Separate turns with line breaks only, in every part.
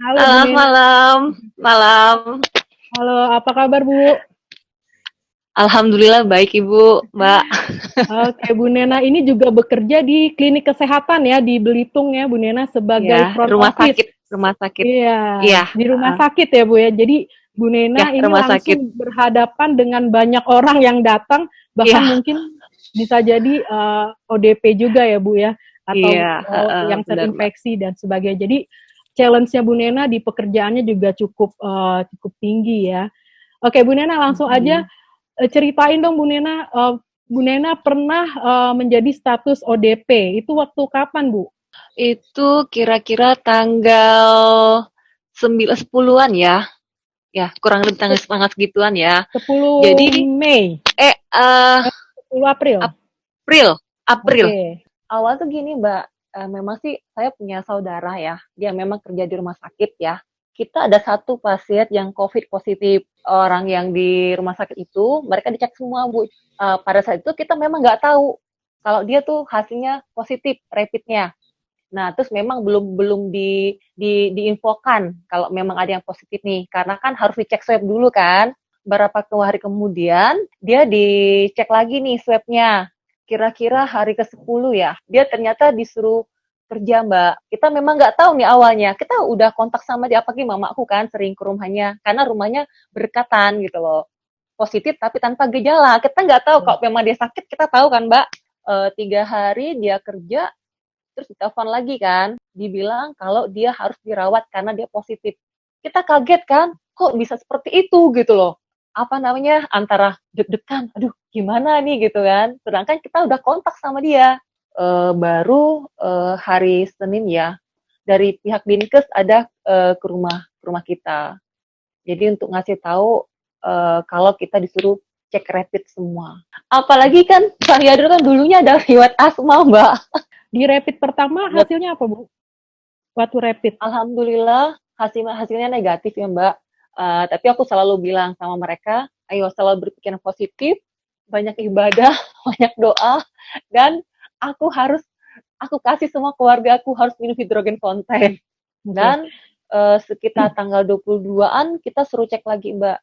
Halo Bu
Halo,
Nena.
malam, malam.
Halo, apa kabar Bu?
Alhamdulillah baik Ibu, Mbak.
Oke, Bu Nena ini juga bekerja di klinik kesehatan ya di Belitung ya Bu Nena sebagai
Ya,
front
rumah
office.
sakit, rumah sakit.
Iya,
Iya,
di rumah sakit ya Bu ya. Jadi Bu
ya,
Nena ini
rumah sakit.
langsung berhadapan dengan banyak orang yang datang, bahkan
Iya,
mungkin bisa jadi ODP juga ya Bu ya, atau
iya,
yang
benar Mbak.
terinfeksi dan sebagainya. Jadi challenge-nya Bu Nena di pekerjaannya juga cukup cukup tinggi ya. Oke, Bu Nena langsung aja
Mhm.
ceritain dong Bu Nena pernah menjadi status ODP. Itu waktu kapan, Bu?
Itu kira-kira tanggal 9 10-an ya. Ya, kurang lebih tanggal tanggal segituan ya.
10
Jadi
Mei,
eh eh
10 April.
April, April.
Oke.
Awal tuh gini, Mbak, memang sih saya punya saudara ya, dia memang kerja di rumah sakit ya. Kita ada satu pasien yang COVID positif. Orang yang di rumah sakit itu, mereka dicek semua, Bu. Pada saat itu kita memang nggak tahu kalau dia tuh hasilnya positif rapidnya. Nah, terus memang belum belum diinfokan kalau memang ada yang positif nih, karena kan harus dicek swab dulu kan. Beberapa hari kemudian dia dicek lagi nih swabnya. Kira-kira hari ke-10 ya. Dia ternyata disuruh kerja, Mbak. Kita memang nggak tahu nih awalnya. Kita udah kontak sama dia, apalagi mamaku kan sering ke rumahnya, karena rumahnya berdekatan gitu loh. Positif tapi tanpa gejala. Kita nggak tahu kalau memang dia sakit, kita tahu kan, Mbak. 3 hari dia kerja, terus ditelepon lagi kan, dibilang kalau dia harus dirawat karena dia positif. Kita kaget kan, kok bisa seperti itu gitu loh. Apa namanya, antara deg-degan, aduh gimana nih gitu kan. Sedangkan kita udah kontak sama dia. Baru hari Senin ya, dari pihak Dinkes ada ke rumah kita. Jadi untuk ngasih tahu kalau kita disuruh cek rapid semua. Apalagi kan saya dulu kan dulunya ada riwayat asma, Mbak.
Di rapid pertama hasilnya apa, Bu? Waktu rapid.
Alhamdulillah hasilnya negatif ya Mbak. Tapi aku selalu bilang sama mereka, ayo selalu berpikiran positif, banyak ibadah, banyak doa, dan aku harus aku kasih semua keluarga aku harus minum hidrogen fonten.
Oke.
Dan sekitar tanggal 22-an kita suruh cek lagi Mbak.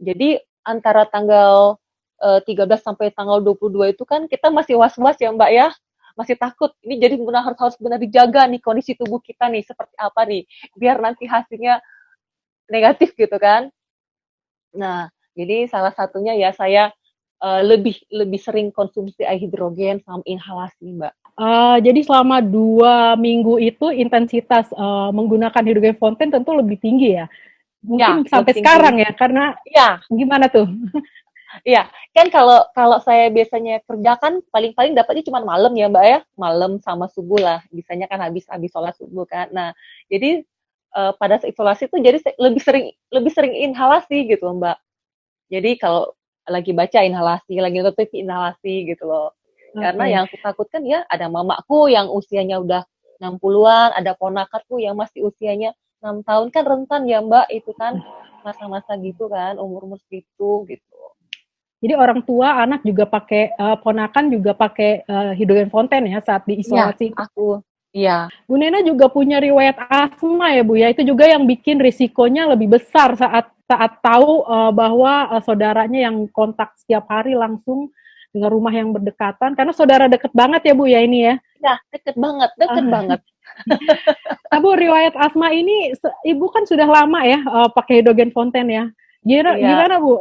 Jadi antara tanggal 13 sampai tanggal 22 itu kan kita masih was-was ya Mbak ya, masih takut. Ini jadi benar harus harus benar dijaga nih kondisi tubuh kita nih seperti apa nih, biar nanti hasilnya negatif gitu kan. Nah, jadi salah satunya ya saya lebih lebih sering konsumsi air hidrogen sama inhalasi Mbak.
Jadi selama 2 minggu itu intensitas menggunakan hidrogen fonten tentu lebih tinggi ya.
Ya,
Mungkin
lebih
sampai
tinggi.
sekarang ya, karena
Iya,
gimana tuh?
iya, kan kalau kalau saya biasanya kerja kan paling-paling dapatnya cuma malam ya Mbak ya, malam sama subuh lah, bisanya kan habis habis sholat subuh kan. Nah, jadi pada saat isolasi tuh jadi lebih sering inhalasi gitu Mbak. Jadi kalau lagi baca inhalasi, lagi nonton TV inhalasi gitu loh. Karena
Oke.
yang aku takutkan ya ada mamaku yang usianya udah 60-an, ada ponakanku yang masih usianya 6 tahun kan rentan ya Mbak itu kan masa-masa gitu kan umur-umur segitu gitu.
Jadi orang tua, anak juga pakai, ponakan juga pakai, hidrogen fonten ya saat
Iya,
diisolasi itu.
aku iya,
Bu Nena juga punya riwayat asma ya Bu ya, itu juga yang bikin risikonya lebih besar saat saat tahu bahwa saudaranya yang kontak setiap hari langsung dengan rumah yang berdekatan, karena saudara deket banget ya Bu ya ini ya.
iya, deket banget, deket
Ah,
banget.
Nah Bu, riwayat asma ini Ibu kan sudah lama ya pakai hidrogen fonten ya. Gimana,
Iya,
gimana Bu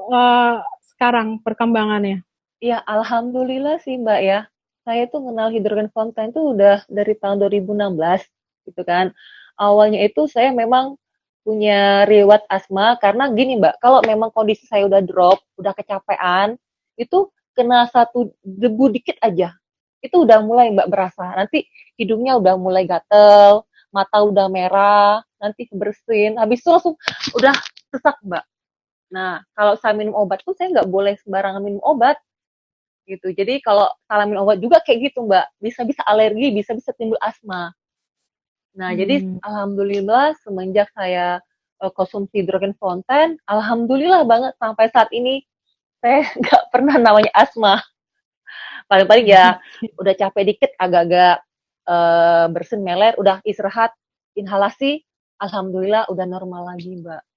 sekarang perkembangannya?
iya, alhamdulillah sih Mbak ya. Saya tuh kenal hidrogen fonten tuh udah dari tahun 2016 gitu kan. Awalnya itu saya memang punya riwayat asma karena gini Mbak, kalau memang kondisi saya udah drop, udah kecapean, itu kena satu debu dikit aja, itu udah mulai Mbak berasa. Nanti hidungnya udah mulai gatel, mata udah merah, nanti bersin, habis itu langsung udah sesak Mbak. Nah, kalau saya minum obat pun saya nggak boleh sembarangan minum obat gitu. Jadi kalau salah minum obat juga kayak gitu Mbak, bisa-bisa alergi, bisa-bisa timbul asma. Nah, jadi
Hmm.
alhamdulillah semenjak saya konsumsi hidrogen fonten, alhamdulillah banget sampai saat ini saya nggak pernah namanya asma. Paling-paling ya udah capek dikit, agak-agak bersin meler, udah istirahat, inhalasi, alhamdulillah udah normal lagi, Mbak.